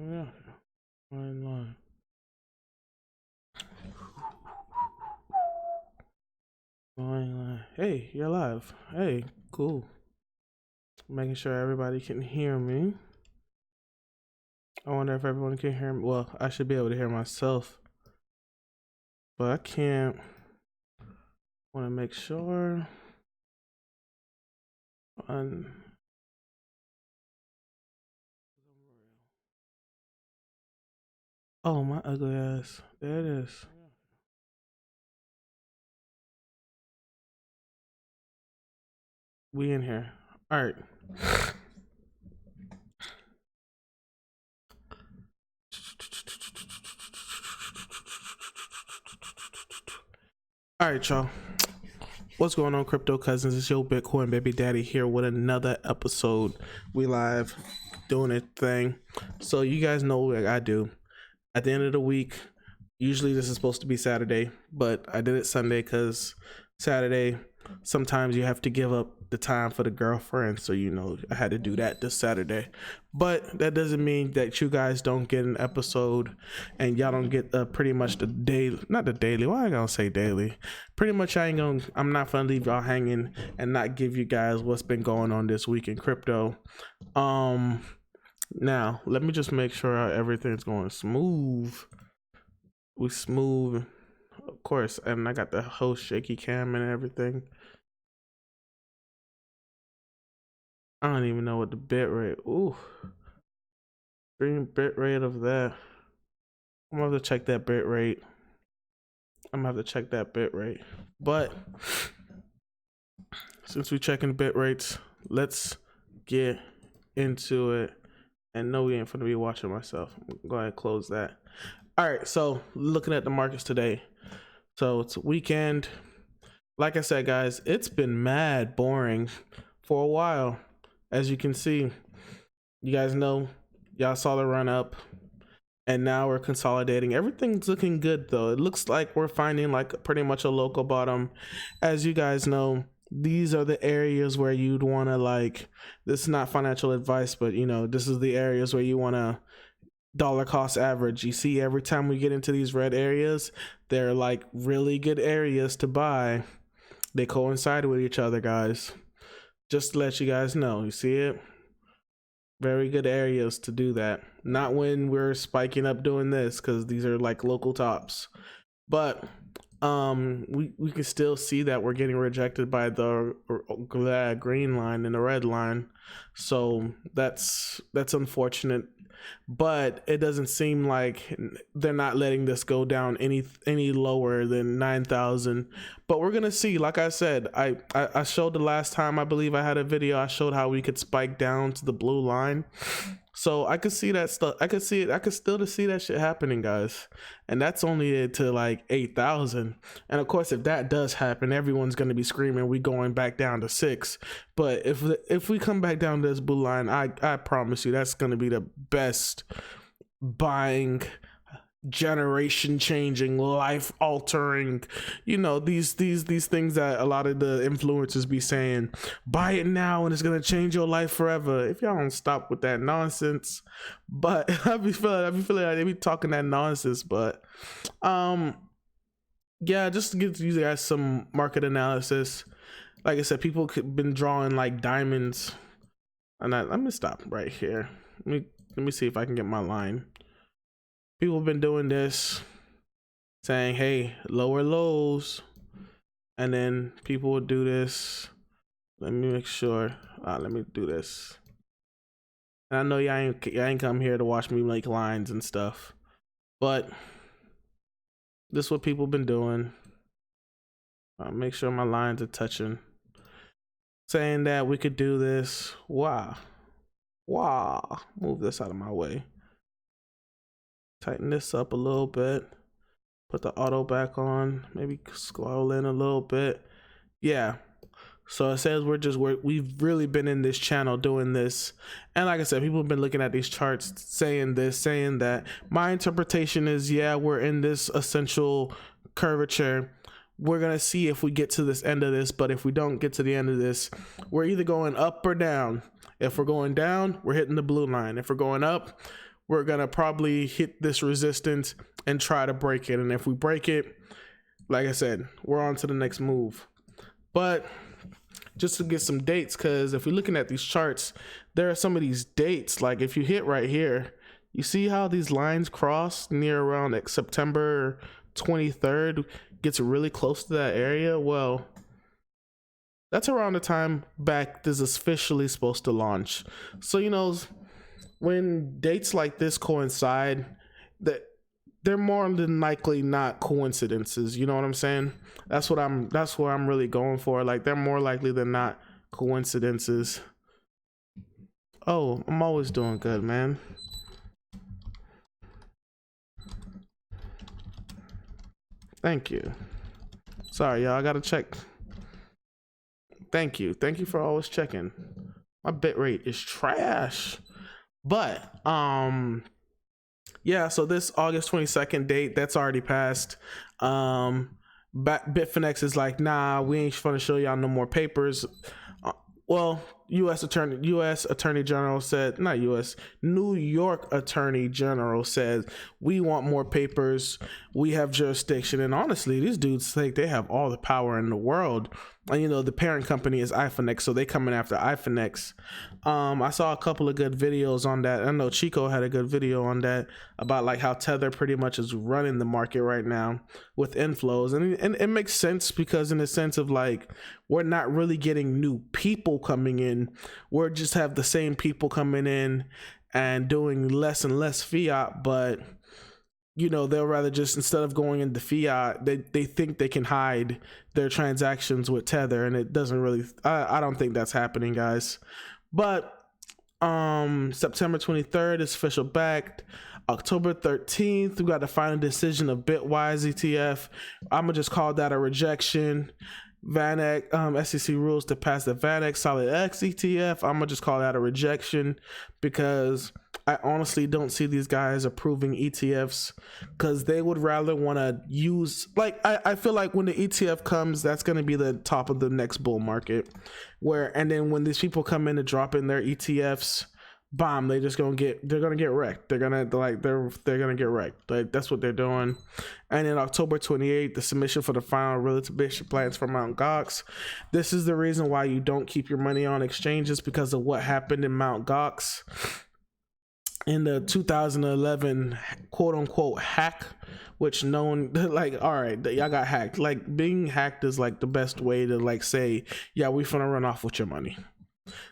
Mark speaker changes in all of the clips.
Speaker 1: Yeah, fine line. Fine line. Hey, you're live. Hey, cool. Making sure everybody can hear me. I wonder if everyone can hear me. Well, I should be able to hear myself, but I can't. Want to make sure. Oh, my ugly ass. There it is. We in here. All right. All right, y'all. What's going on, crypto cousins? It's your Bitcoin baby daddy here with another episode. We live doing a thing. So you guys know what I do. At the end of the week, usually this is supposed to be Saturday, but I did it Sunday because Saturday, sometimes you have to give up the time for the girlfriend. So, I had to do that this Saturday. But that doesn't mean that you guys don't get an episode and y'all don't get pretty much the daily, not the daily. Why I gonna say daily? Pretty much I'm not gonna leave y'all hanging and not give you guys what's been going on this week in crypto. Now, let me just make sure everything's going smooth. We smooth, of course, and I got the whole shaky cam and everything. I don't even know what the bit rate. Ooh, stream bit rate of that. I'm gonna have to check that bit rate. But since we're checking bit rates, let's get into it. And no, we ain't gonna be watching myself. I'm gonna go ahead and close that. All right, so looking at the markets today. So it's weekend. Like I said, guys, it's been mad boring for a while. As you can see, you guys know, y'all saw the run up, and now we're consolidating. Everything's looking good though. It looks like we're finding like pretty much a local bottom. As you guys know, these are the areas where you'd want to this is not financial advice, but this is the areas where you want to dollar cost average. You see, every time we get into these red areas, they're like really good areas to buy. They coincide with each other, guys. Just to let you guys know, you see it? Very good areas to do that. Not when we're spiking up doing this, because these are like local tops. But we can still see that we're getting rejected by the green line and the red line. So that's unfortunate. But it doesn't seem like they're not letting this go down any lower than 9,000. But we're gonna see. Like I said, I showed the last time, I believe I had a video, I showed how we could spike down to the blue line. So I could see that stuff. I could see it. I could still see that shit happening, guys. And that's only to like 8,000. And of course, if that does happen, everyone's gonna be screaming, "We going back down to 6." But if we come back down to this blue line, I promise you, that's gonna be the best buying, generation changing, life altering, these things that a lot of the influencers be saying, buy it now and it's gonna change your life forever. If y'all don't stop with that nonsense. But I be feeling like they be talking that nonsense. But yeah, just to give you guys some market analysis. Like I said, people could been drawing like diamonds. And let me stop right here. Let me see if I can get my line. People have been doing this, saying, hey, lower lows. And then people will do this. Let me make sure. Let me do this. And I know y'all ain't come here to watch me make lines and stuff. But this is what people been doing. Make sure my lines are touching. Saying that we could do this. Wow. Move this out of my way. Tighten this up a little bit. Put the auto back on. Maybe scroll in a little bit. Yeah. So it says we've really been in this channel doing this. And like I said, people have been looking at these charts, saying this, saying that. My interpretation is, yeah, we're in this essential curvature. We're going to see if we get to this end of this. But if we don't get to the end of this, we're either going up or down. If we're going down, we're hitting the blue line. If we're going up, we're gonna probably hit this resistance and try to break it. And if we break it, like I said, we're on to the next move. But just to get some dates, because if we're looking at these charts, there are some of these dates. Like if you hit right here, you see how these lines cross near around like September 23rd, gets really close to that area. Well, that's around the time BACT is officially supposed to launch. So, you know, when dates like this coincide, that they're more than likely not coincidences. You know what I'm saying? That's what I'm really going for. Like, they're more likely than not coincidences. Oh, I'm always doing good, man. Thank you. Sorry, y'all, I gotta check. Thank you for always checking. My bitrate is trash. But yeah, so this August 22nd date, that's already passed. Bitfinex is like, nah, we ain't gonna show y'all no more papers. Well, U.S. Attorney General said, not U.S., New York Attorney General said, we want more papers. We have jurisdiction. And honestly, these dudes think they have all the power in the world. And, you know, the parent company is Ifinex, so they coming after Ifinex. I saw a couple of good videos on that. I know Chico had a good video on that about like how Tether pretty much is running the market right now with inflows. And it makes sense, because in the sense of like, we're not really getting new people coming in. We're just have the same people coming in and doing less and less fiat, but you know, they'll rather just, instead of going into fiat, they think they can hide their transactions with Tether, and it doesn't really, I don't think that's happening, guys. But September 23rd is official BACT. October 13th, we got the final decision of Bitwise ETF. I'm gonna just call that a rejection. VanEck, SEC rules to pass the VanEck Solid X ETF. I'm gonna just call that a rejection, because I honestly don't see these guys approving ETFs, because they would rather want to use, like, I feel like when the ETF comes, that's going to be the top of the next bull market, and then when these people come in to drop in their ETFs, bomb, they're gonna get wrecked. They're gonna get wrecked. Like, that's what they're doing. And then October 28th, the submission for the final realization plans for Mt. Gox. This is the reason why you don't keep your money on exchanges, because of what happened in Mt. Gox in the 2011 quote unquote hack, which no one, like, all right, y'all got hacked. Like, being hacked is like the best way to like say, yeah, we finna run off with your money.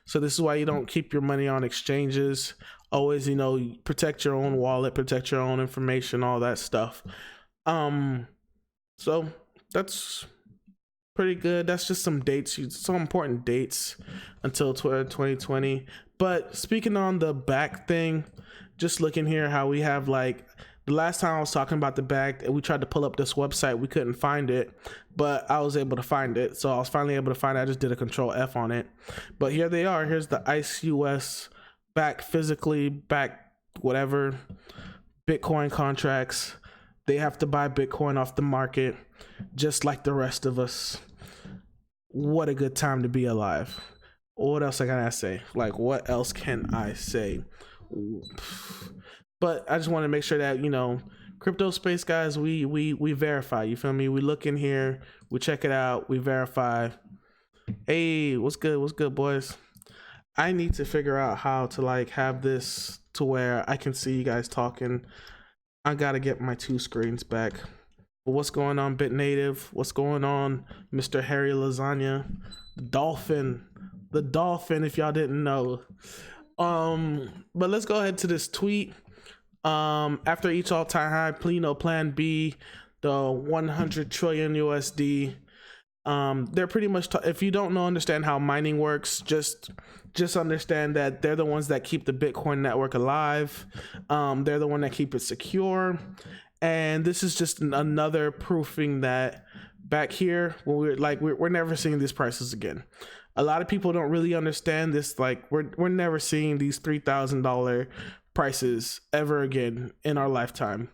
Speaker 1: So this is why you don't keep your money on exchanges. Always, you know, protect your own wallet, protect your own information, all that stuff. So that's pretty good. That's just some dates, some important dates until 2020. But speaking on the BACT thing, just looking here how we have, like, the last time I was talking about the BACT, and we tried to pull up this website, we couldn't find it, but I was able to find it. So I was finally able to find it. I just did a Control F on it. But here they are. Here's the ICE US BACT, physically BACT, whatever, Bitcoin contracts. They have to buy Bitcoin off the market, just like the rest of us. What a good time to be alive. What else I gotta say? Like, what else can I say? But I just want to make sure that, you know, crypto space, guys, we verify. You feel me? We look in here, we check it out, we verify. Hey, what's good, boys? I need to figure out how to like have this to where I can see you guys talking. I gotta get my two screens back. But what's going on, BitNative? What's going on, Mr. Harry Lasagna? The dolphin, if y'all didn't know. But let's go ahead to this tweet. After each all-time high, Plan B, the 100 trillion USD. They're pretty much, if you don't understand how mining works, just understand that they're the ones that keep the Bitcoin network alive. They're the one that keep it secure. And this is just another proofing that back here, when we're never seeing these prices again. A lot of people don't really understand this. Like, we're never seeing these $3,000 prices ever again in our lifetime.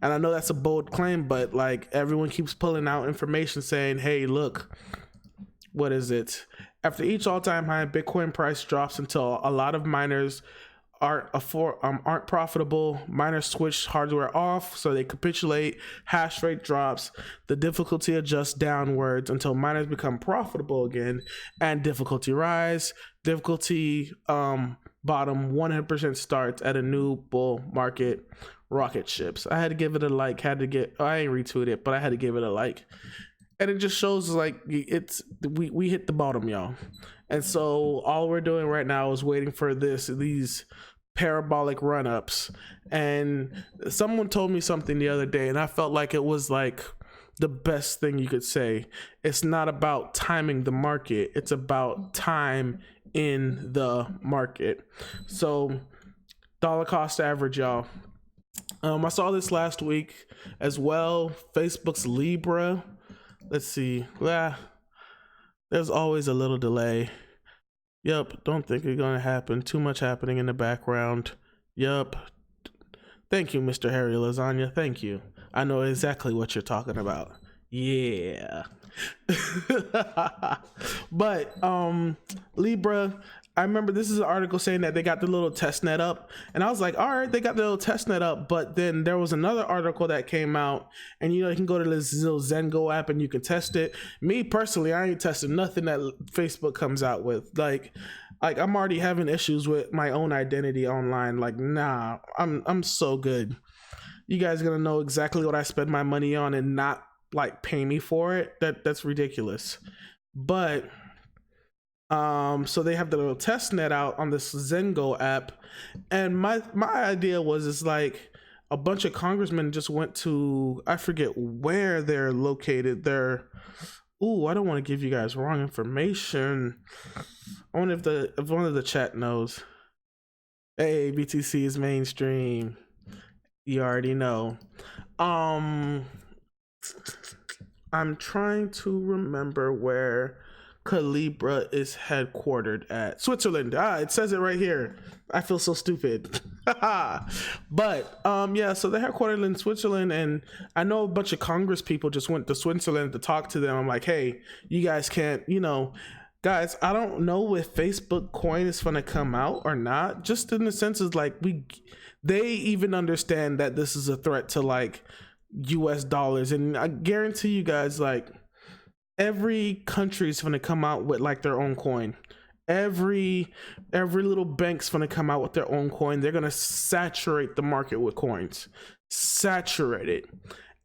Speaker 1: And I know that's a bold claim, but like, everyone keeps pulling out information saying, hey, look, what is it? After each all-time high, Bitcoin price drops until a lot of miners aren't profitable. Miners switch hardware off, so they capitulate. Hash rate drops. The difficulty adjusts downwards until miners become profitable again, and difficulty rise. Difficulty bottom 100% starts at a new bull market. Rocket ships. I had to give it a like. I ain't retweet it, but I had to give it a like. And it just shows like we hit the bottom, y'all. And so all we're doing right now is waiting for these parabolic run-ups. And someone told me something the other day, and I felt like it was like the best thing you could say. It's not about timing the market, it's about time in the market. So dollar cost average, y'all. I saw this last week as well. Facebook's Libra. Let's see. There's always a little delay. Yep. Don't think it's going to happen. Too much happening in the background. Yep. Thank you, Mr. Harry Lasagna. Thank you. I know exactly what you're talking about. Yeah. But Libra, I remember this is an article saying that they got the little test net up, and I was like, all right, they got the little test net up. But then there was another article that came out, and you can go to this little Zengo app and you can test it. Me personally, I ain't tested nothing that Facebook comes out with. Like I'm already having issues with my own identity online. Like, nah, I'm so good. You guys are gonna know exactly what I spend my money on and not like pay me for it. That's ridiculous. But so they have the little test net out on this Zengo app, and my idea was, it's like a bunch of congressmen just went to, I forget where they're located. I don't want to give you guys wrong information. I wonder if one of the chat knows. Hey, BTC is mainstream. You already know. I'm trying to remember where Calibra is headquartered at. Switzerland. It says it right here. I feel so stupid. But yeah, so they're headquartered in Switzerland, and I know a bunch of Congress people just went to Switzerland to talk to them. I'm like, hey, you guys can't, guys, I don't know if Facebook coin is gonna come out or not. Just in the sense is like they even understand that this is a threat to like US dollars, and I guarantee you guys, like, every country is going to come out with like their own coin. Every little bank's going to come out with their own coin. They're going to saturate the market with coins. Saturate it.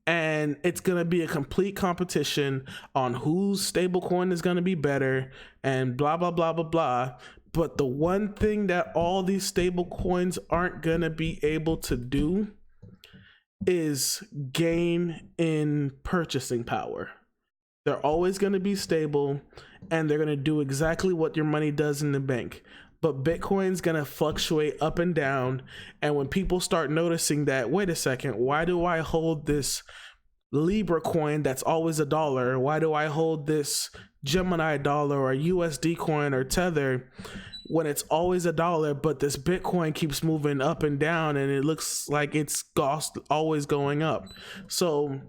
Speaker 1: And it's going to be a complete competition on whose stable coin is going to be better and blah, blah, blah, blah, blah. But the one thing that all these stable coins aren't going to be able to do is gain in purchasing power. They're always going to be stable, and they're going to do exactly what your money does in the bank. But Bitcoin's going to fluctuate up and down. And when people start noticing that, wait a second, why do I hold this Libra coin that's always $1? Why do I hold this Gemini dollar or USD coin or Tether when it's always $1, but this Bitcoin keeps moving up and down and it looks like it's always going up? So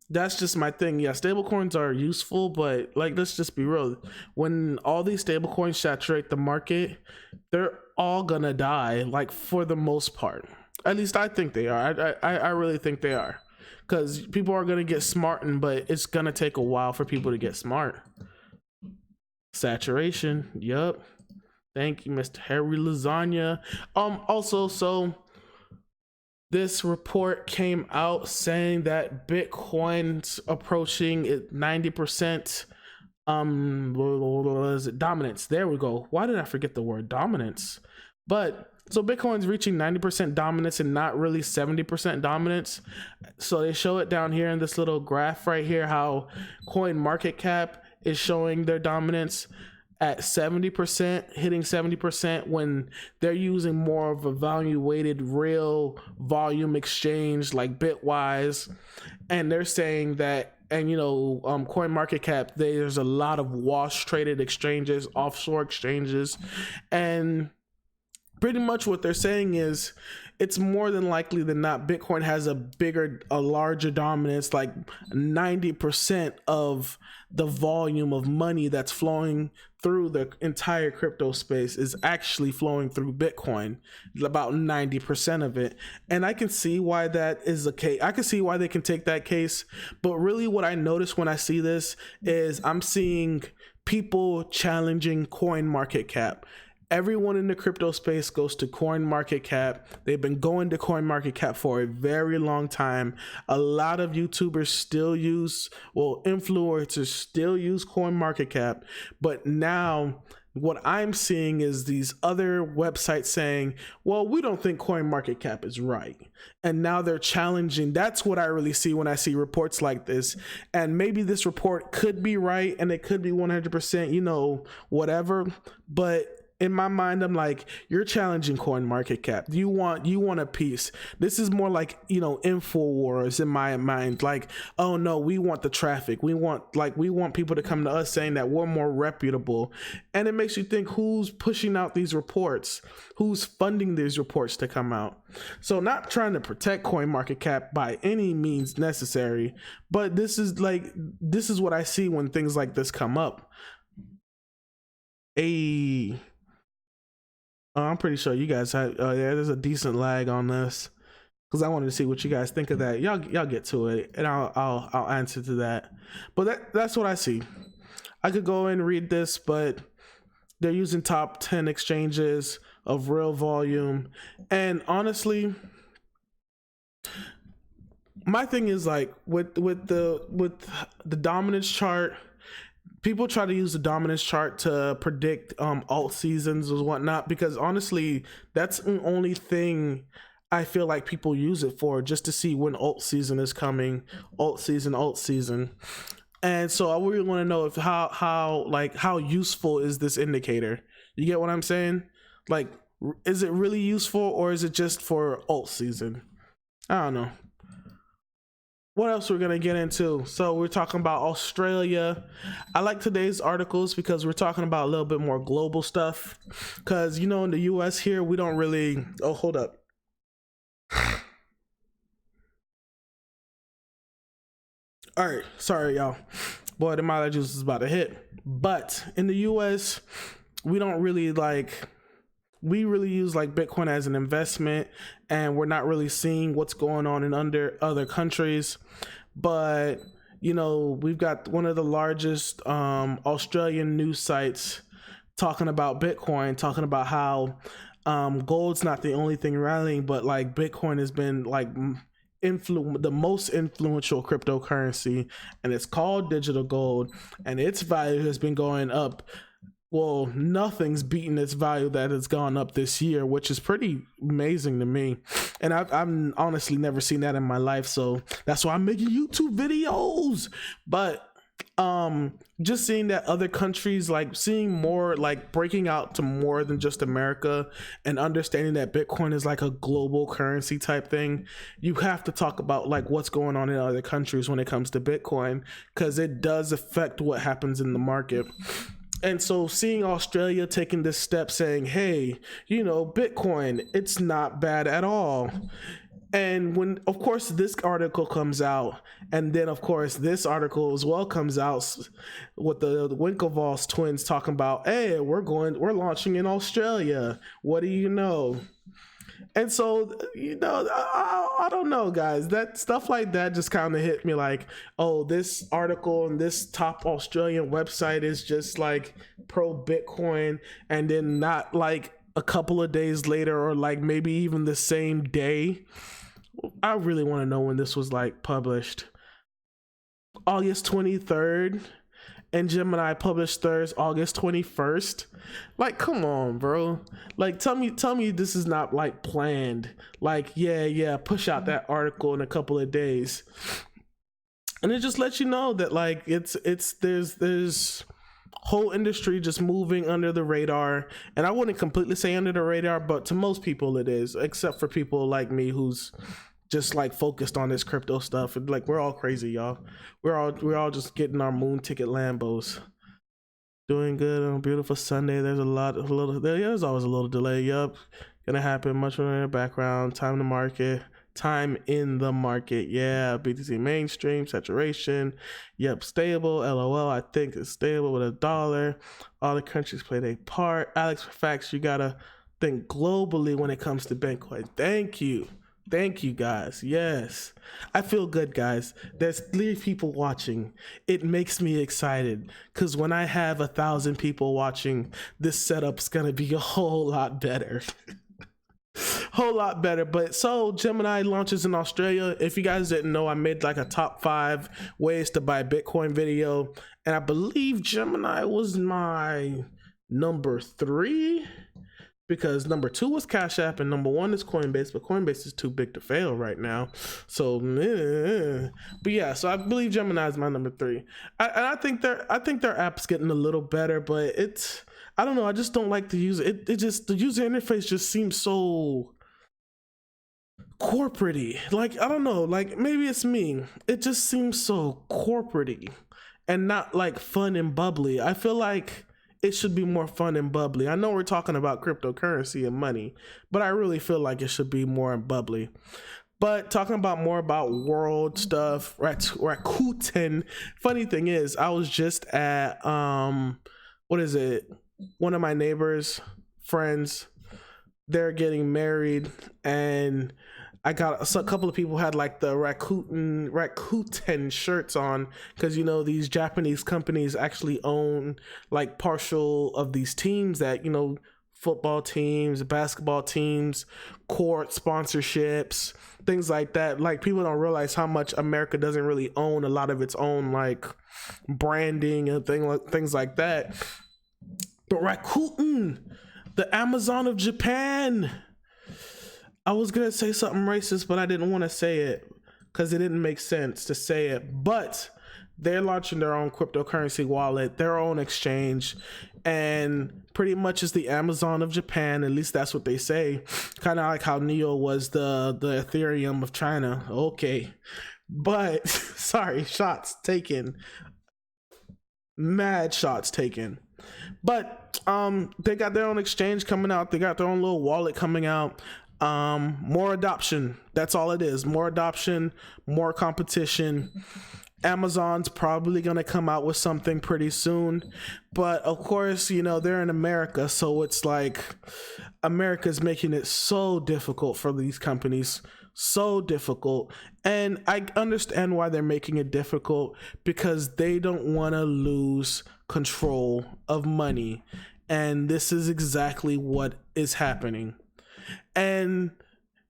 Speaker 1: that's just my thing. Yeah, stablecoins are useful, but like, let's just be real. When all these stablecoins saturate the market, they're all gonna die, like, for the most part. At least I think they are. I really think they are, because people are gonna get smartened, but it's gonna take a while for people to get smart. Saturation. Yup. Thank you, Mr. Harry Lasagna. Also, so this report came out saying that Bitcoin's approaching 90% dominance. There we go. Why did I forget the word dominance? But so Bitcoin's reaching 90% dominance and not really 70% dominance. So they show it down here in this little graph right here, how coin market cap is showing their dominance at 70%, hitting 70% when they're using more of a value weighted real volume exchange like Bitwise. And they're saying that, and coin market cap, there's a lot of wash traded exchanges, offshore exchanges, and pretty much what they're saying is it's more than likely than not Bitcoin has a larger dominance, like 90% of the volume of money that's flowing through the entire crypto space is actually flowing through Bitcoin, about 90% of it. And I can see why that is the case. I can see why they can take that case. But really what I notice when I see this is I'm seeing people challenging coin market cap. Everyone in the crypto space goes to coin market cap. They've been going to coin market cap for a very long time. A lot of YouTubers still use, well, influencers still use coin market cap. But now what I'm seeing is these other websites saying, well, we don't think coin market cap is right. And now they're challenging. That's what I really see when I see reports like this. And maybe this report could be right and it could be 100%, whatever. But in my mind, I'm like, you're challenging coin market cap. You want a piece. This is more like, InfoWars in my mind. Like, oh no, we want the traffic. We want people to come to us saying that we're more reputable. And it makes you think, who's pushing out these reports? Who's funding these reports to come out? So not trying to protect coin market cap by any means necessary, but this is what I see when things like this come up. I'm pretty sure you guys had, there's a decent lag on this because I wanted to see what you guys think of that. Y'all get to it, and I'll answer to that. But that's what I see. I could go and read this, but they're using top 10 exchanges of real volume, and honestly, my thing is like with the dominance chart. People try to use the dominance chart to predict alt seasons or whatnot, because honestly, that's the only thing I feel like people use it for, just to see when alt season is coming. Alt season. And so I really want to know if how useful is this indicator? You get what I'm saying? Like, is it really useful, or is it just for alt season? I don't know. What else we're gonna get into? So we're talking about Australia. I like today's articles because we're talking about a little bit more global stuff. Because in the US here, we don't really. Oh, hold up. All right, sorry y'all. Boy, the mileage juice is about to hit. But in the US, we don't really we really use Bitcoin as an investment, and we're not really seeing what's going on in other countries. But we've got one of the largest Australian news sites talking about Bitcoin, talking about how gold's not the only thing rallying, but Bitcoin has been the most influential cryptocurrency, and it's called digital gold, and its value has been going up. Well, nothing's beaten its value that has gone up this year, which is pretty amazing to me. And I've honestly never seen that in my life. So that's why I'm making YouTube videos. But just seeing that other countries, seeing more, breaking out to more than just America, and understanding that Bitcoin is a global currency type thing. You have to talk about what's going on in other countries when it comes to Bitcoin, because it does affect what happens in the market. And so seeing Australia taking this step, saying, hey, Bitcoin, it's not bad at all. And when, of course, this article comes out, and then, of course, this article as well comes out with the Winklevoss twins talking about, hey, we're launching in Australia. What do you know? And so, I don't know, guys. That stuff like that just kind of hit me oh, this article and this top Australian website is just pro Bitcoin, and then not a couple of days later, or maybe even the same day. I really want to know when this was published. August 23rd. And Gemini published Thursday, August 21st. Come on, bro. Tell me this is not planned. Yeah, push out that article in a couple of days. And it just lets you know that there's whole industry just moving under the radar. And I wouldn't completely say under the radar, but to most people it is, except for people like me who's just focused on this crypto stuff. And we're all crazy, y'all. We're all just getting our moon ticket Lambos. Doing good on a beautiful Sunday. There's always a little delay. Yup. gonna happen much more in the background. Time in the market. Yeah, BTC mainstream saturation. Yep, stable. LOL. I think it's stable with $1. All the countries play their part. Alex, for facts, you gotta think globally when it comes to Bitcoin. Thank you guys. Yes, I feel good, guys. There's 3 people watching. It makes me excited because when I have 1,000 people watching, this setup's gonna be a whole lot better. Whole lot better. But so Gemini launches in Australia. If you guys didn't know, I made like a top 5 ways to buy Bitcoin video, and I believe Gemini was my number 3. Because number 2 was Cash App and number 1 is Coinbase, but Coinbase is too big to fail right now. So, but yeah, so I believe Gemini is my number 3. I think their app's getting a little better, but I don't know. I just don't like the user. It just, the user interface just seems so corporate-y. Like, I don't know. Like, maybe it's me. It just seems so corporate-y and not like fun and bubbly. I feel like it should be more fun and bubbly. I know we're talking about cryptocurrency and money, but I really feel like it should be more bubbly. But talking about more about world stuff, Rakuten. Funny thing is, I was just at what is it? One of my neighbors' friends. They're getting married, and I got a couple of people had like the Rakuten shirts on, because you know these Japanese companies actually own like partial of these teams that, you know, football teams, basketball teams, court sponsorships, things like that. Like, people don't realize how much America doesn't really own a lot of its own like branding and things like that. But Rakuten, the Amazon of Japan. I was gonna say something racist, but I didn't want to say it because it didn't make sense to say it. But they're launching their own cryptocurrency wallet, their own exchange, and pretty much is the Amazon of Japan. At least that's what they say. Kind of like how Neo was the Ethereum of China. Okay, but sorry, shots taken. Mad shots taken. But they got their own exchange coming out. They got their own little wallet coming out. More adoption. That's all it is. More adoption, more competition. Amazon's probably going to come out with something pretty soon. But of course, you know, they're in America. So it's like America's making it so difficult for these companies. So difficult. And I understand why they're making it difficult, because they don't want to lose control of money. And this is exactly what is happening. And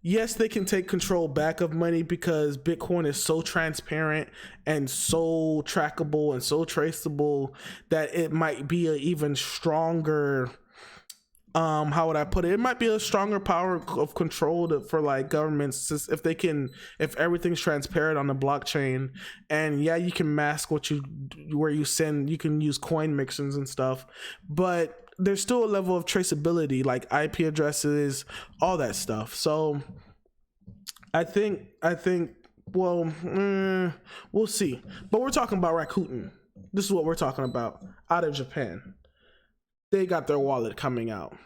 Speaker 1: yes, they can take control back of money because Bitcoin is so transparent and so trackable and so traceable that it might be an even stronger, how would I put it? It might be a stronger power of control for like governments if everything's transparent on the blockchain. And yeah, you can mask where you send, you can use coin mixins and stuff, but there's still a level of traceability, like IP addresses, all that stuff. So I think, well, we'll see. But we're talking about Rakuten. This is what we're talking about. Out of Japan. They got their wallet coming out.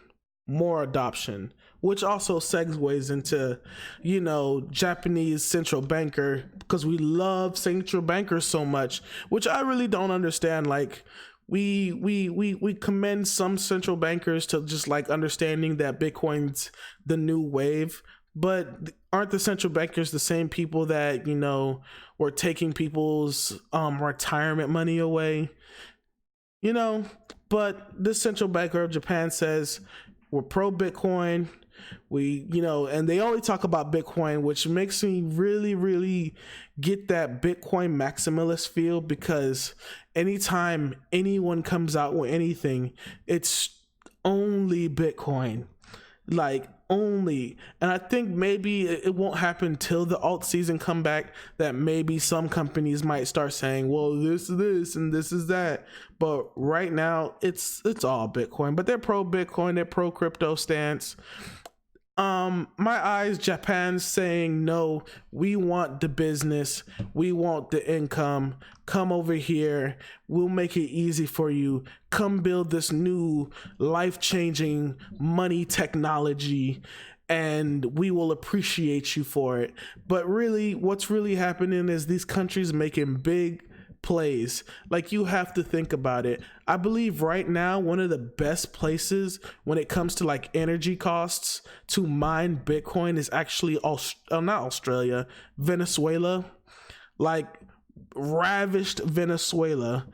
Speaker 1: More adoption, which also segues into, you know, Japanese central banker, because we love central bankers so much, which I really don't understand. Like, we commend some central bankers to just like understanding that Bitcoin's the new wave, but aren't the central bankers the same people that, you know, were taking people's retirement money away, you know? But this central banker of Japan says we're pro Bitcoin. We, you know, and they only talk about Bitcoin, which makes me really, really get that Bitcoin maximalist feel, because anytime anyone comes out with anything, it's only Bitcoin, like only. And I think maybe it won't happen till the alt season come back, that maybe some companies might start saying, well, this is this and this is that. But right now it's all Bitcoin. But they're pro Bitcoin, they're pro crypto stance. my eyes, Japan's saying, no, we want the business, we want the income, come over here, we'll make it easy for you, come build this new life-changing money technology, and we will appreciate you for it. But really, what's really happening is these countries making big plays. Like, you have to think about it. I believe right now one of the best places when it comes to like energy costs to mine Bitcoin is actually not Australia, Venezuela. Like, ravished Venezuela.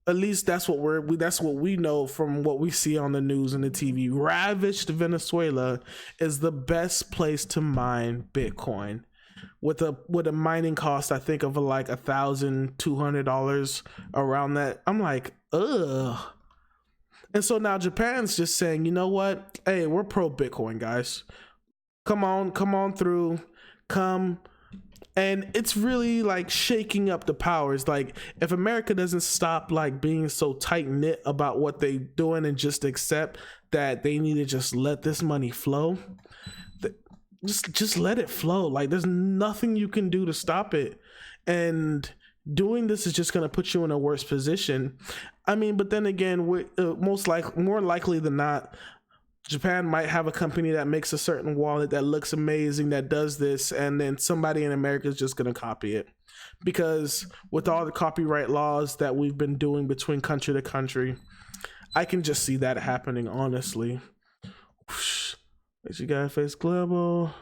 Speaker 1: At least that's what we know from what we see on the news and the TV. Ravished Venezuela is the best place to mine Bitcoin, with a mining cost, I think, of like $1,200 around that. I'm like, ugh. And so now Japan's just saying, you know what? Hey, we're pro Bitcoin, guys. Come on through. Come. And it's really like shaking up the powers. Like, if America doesn't stop like being so tight knit about what they doing and just accept that they need to just let this money flow, just let it flow. Like, there's nothing you can do to stop it. And doing this is just going to put you in a worse position. I mean, but then again, more likely than not, Japan might have a company that makes a certain wallet that looks amazing, that does this, and then somebody in America is just going to copy it. Because with all the copyright laws that we've been doing between country to country, I can just see that happening, honestly. Whoosh. You got Face Global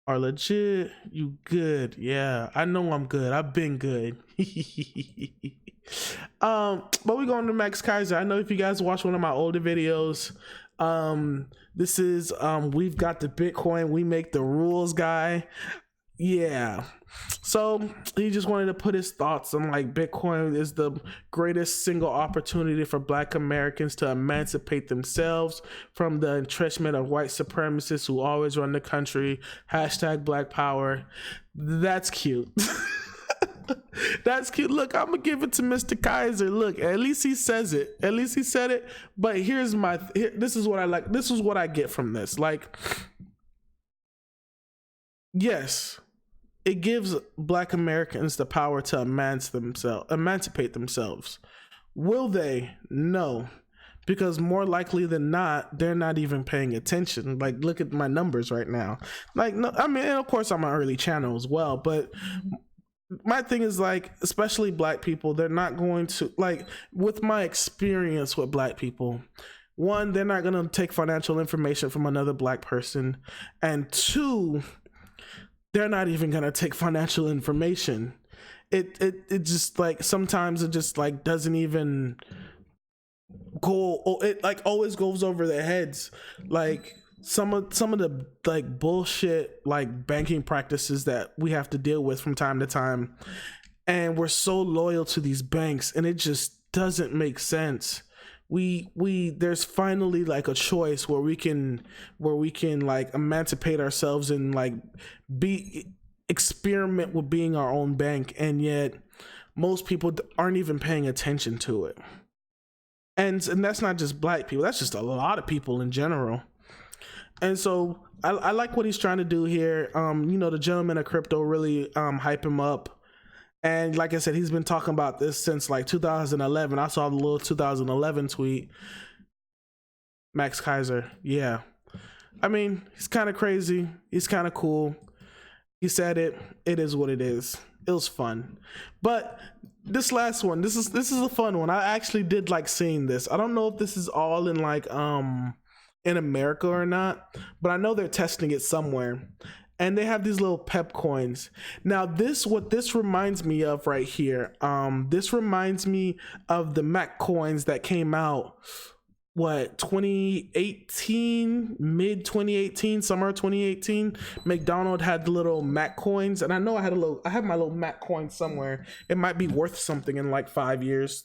Speaker 1: are legit. You good? Yeah, I know I'm good. I've been good. But we going to Max Kaiser. I know if you guys watch one of my older videos, this is we've got the Bitcoin, we make the rules guy. Yeah, so he just wanted to put his thoughts on like Bitcoin is the greatest single opportunity for Black Americans to emancipate themselves from the entrenchment of white supremacists who always run the country. Hashtag Black Power. That's cute. That's cute. Look, I'm gonna give it to Mr. Kaiser. Look, at least he says it. At least he said it. But this is what I like. This is what I get from this. Like, yes, it gives Black Americans the power to emancipate themselves. Will they? No. Because more likely than not, they're not even paying attention. Like, look at my numbers right now. Like, no, I mean, and of course I'm an early channel as well, but my thing is, like, especially Black people, they're not going to, like, with my experience with Black people, one, they're not going to take financial information from another Black person, and two, they're not even going to take financial information. It just, like, sometimes it just, like, doesn't even go, it, like, always goes over their heads. Like, some of the like bullshit like banking practices that we have to deal with from time to time, and we're so loyal to these banks, and it just doesn't make sense. There's finally like a choice where we can like emancipate ourselves and like experiment with being our own bank, and yet most people aren't even paying attention to it. And that's not just Black people, that's just a lot of people in general. And so I like what he's trying to do here. You know, the gentleman of crypto really hype him up. And like I said, he's been talking about this since like 2011. I saw the little 2011 tweet. Max Kaiser. Yeah. I mean, he's kind of crazy. He's kind of cool. He said it. It is what it is. It was fun. But this last one, this is a fun one. I actually did like seeing this. I don't know if this is all in like in America or not, but I know they're testing it somewhere, and they have these little pep coins. Now what this reminds me of right here, this reminds me of the Mac coins that came out 2018, mid 2018, summer 2018. McDonald had the little Mac coins, and I know I have my little Mac coin somewhere. It might be worth something in like 5 years.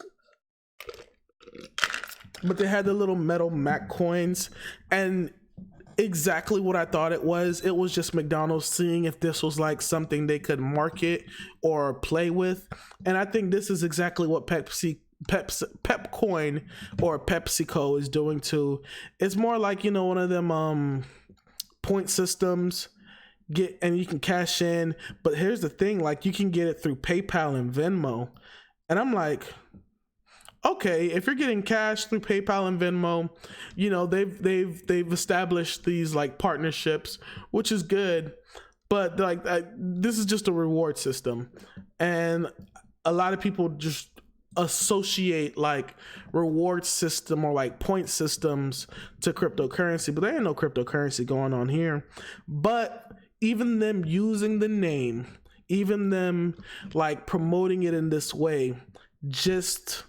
Speaker 1: But they had the little metal Mac coins, and exactly what I thought it was. It was just McDonald's seeing if this was like something they could market or play with. And I think this is exactly what Pepcoin or PepsiCo is doing too. It's more like, you know, one of them point systems, and you can cash in. But here's the thing, like you can get it through PayPal and Venmo. And I'm like, okay, if you're getting cash through PayPal and Venmo, you know, they've established these like partnerships, which is good. But like this is just a reward system, and a lot of people just associate like reward system or like point systems to cryptocurrency, but there ain't no cryptocurrency going on here. But even them using the name, even them like promoting it in this way, just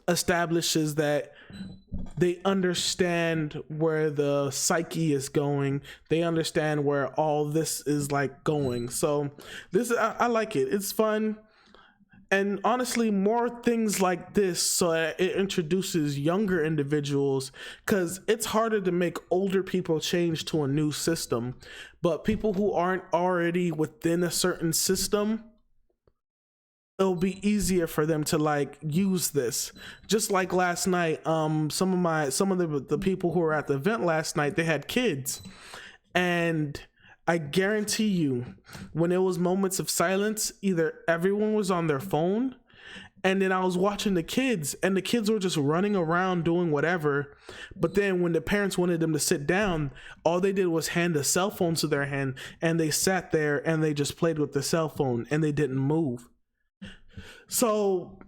Speaker 1: establishes that they understand where the psyche is going. They understand where all this is like going. So this, I like it. It's fun. And honestly, more things like this, so it introduces younger individuals, because it's harder to make older people change to a new system. But people who aren't already within a certain system, it'll be easier for them to like use this. Just like last night, some of the people who were at the event last night, they had kids, and I guarantee you, when it was moments of silence, either everyone was on their phone, and then I was watching the kids, and the kids were just running around doing whatever. But then when the parents wanted them to sit down, all they did was hand the cell phone to their hand, and they sat there and they just played with the cell phone and they didn't move. So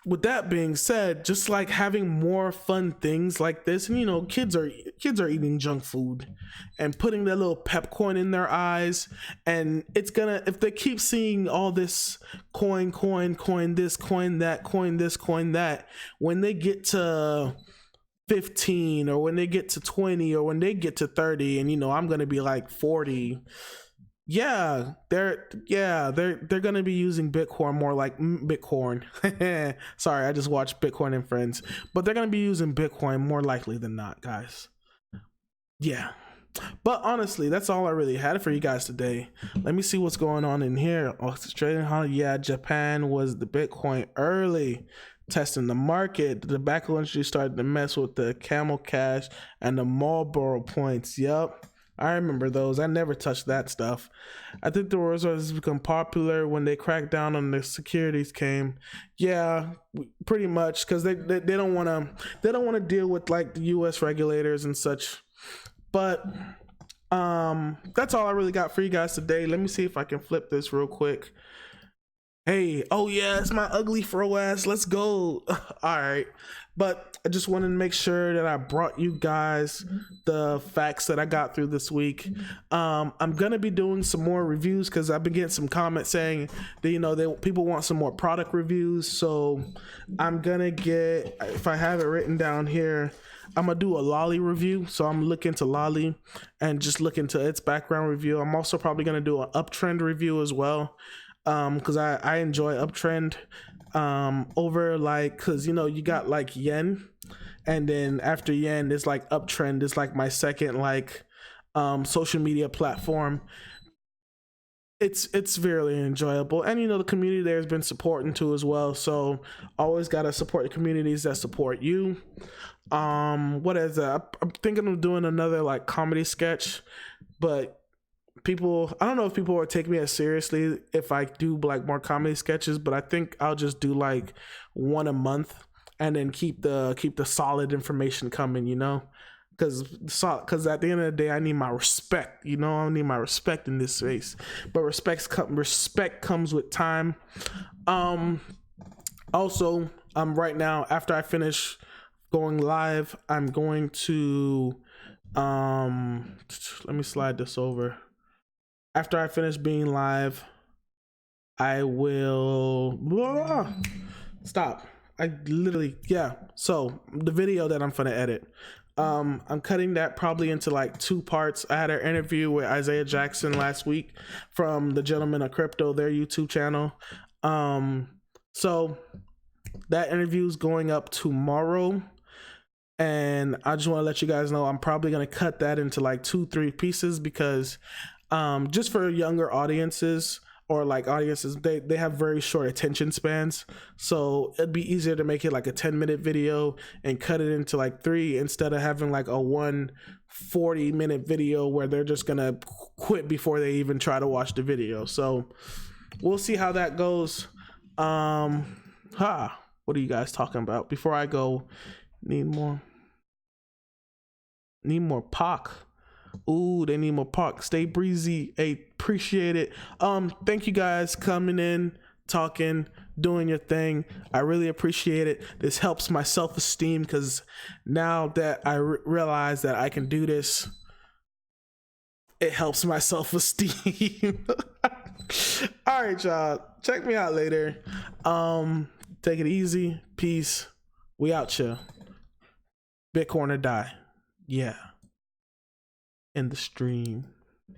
Speaker 1: with that being said, just like having more fun things like this, and you know, kids are eating junk food and putting their little pepcorn in their eyes, and it's gonna, if they keep seeing all this coin this, coin that, coin this, coin that, when they get to 15 or when they get to 20 or when they get to 30, and you know, I'm gonna be like 40, they're gonna be using Bitcoin more like Bitcoin. Sorry, I just watched Bitcoin and Friends, but they're gonna be using Bitcoin more likely than not, guys. Yeah, but honestly, that's all I really had for you guys today. Let me see what's going on in here. Australia, yeah, Japan was the Bitcoin early, testing the market. The tobacco industry started to mess with the Camel Cash and the Marlboro points. Yep, I remember those. I never touched that stuff. I think the resources become popular when they cracked down on the securities came. Yeah, pretty much, because they don't want to deal with like the U.S. regulators and such. But that's all I really got for you guys today. Let me see if I can flip this real quick. Hey, oh yeah, it's my ugly fro ass. Let's go. All right. But I just wanted to make sure that I brought you guys the facts that I got through this week. I'm going to be doing some more reviews because I've been getting some comments saying that, you know, people want some more product reviews. So I'm going to get, if I have it written down here, I'm going to do a Lolly review. So I'm looking to Lolly and just look into its background review. I'm also probably going to do an Uptrend review as well. Because I enjoy Uptrend over like, because you know, you got like yen, and then after yen it's like Uptrend is like my second like social media platform. It's very enjoyable, and you know, the community there has been supporting too as well, so always got to support the communities that support you. What is that? I'm thinking of doing another like comedy sketch, but I don't know if people would take me as seriously if I do like more comedy sketches, but I think I'll just do like one a month and then keep the solid information coming, you know, because at the end of the day, I need my respect, you know, I need my respect in this space, but respect comes with time. Also, right now, after I finish going live, I'm going to let me slide this over. After I finish being live, I will stop. So the video that I'm gonna edit, I'm cutting that probably into like 2 parts. I had an interview with Isaiah Jackson last week from the Gentlemen of Crypto, their YouTube channel. So that interview is going up tomorrow, and I just want to let you guys know I'm probably gonna cut that into like 2-3 pieces, because just for younger audiences, or like audiences, they have very short attention spans, so it'd be easier to make it like a 10-minute video and cut it into like 3 instead of having like a 1 40-minute video where they're just gonna quit before they even try to watch the video. So we'll see how that goes. What are you guys talking about? Before I go, need more POC. Ooh, they need more POC. Stay breezy. Hey, appreciate it. Thank you guys coming in, talking, doing your thing. I really appreciate it. This helps my self-esteem, because now that I realize that I can do this, it helps my self-esteem. All right, y'all, check me out later. Take it easy. Peace. We out here. Bitcoin or die. Yeah. In the stream.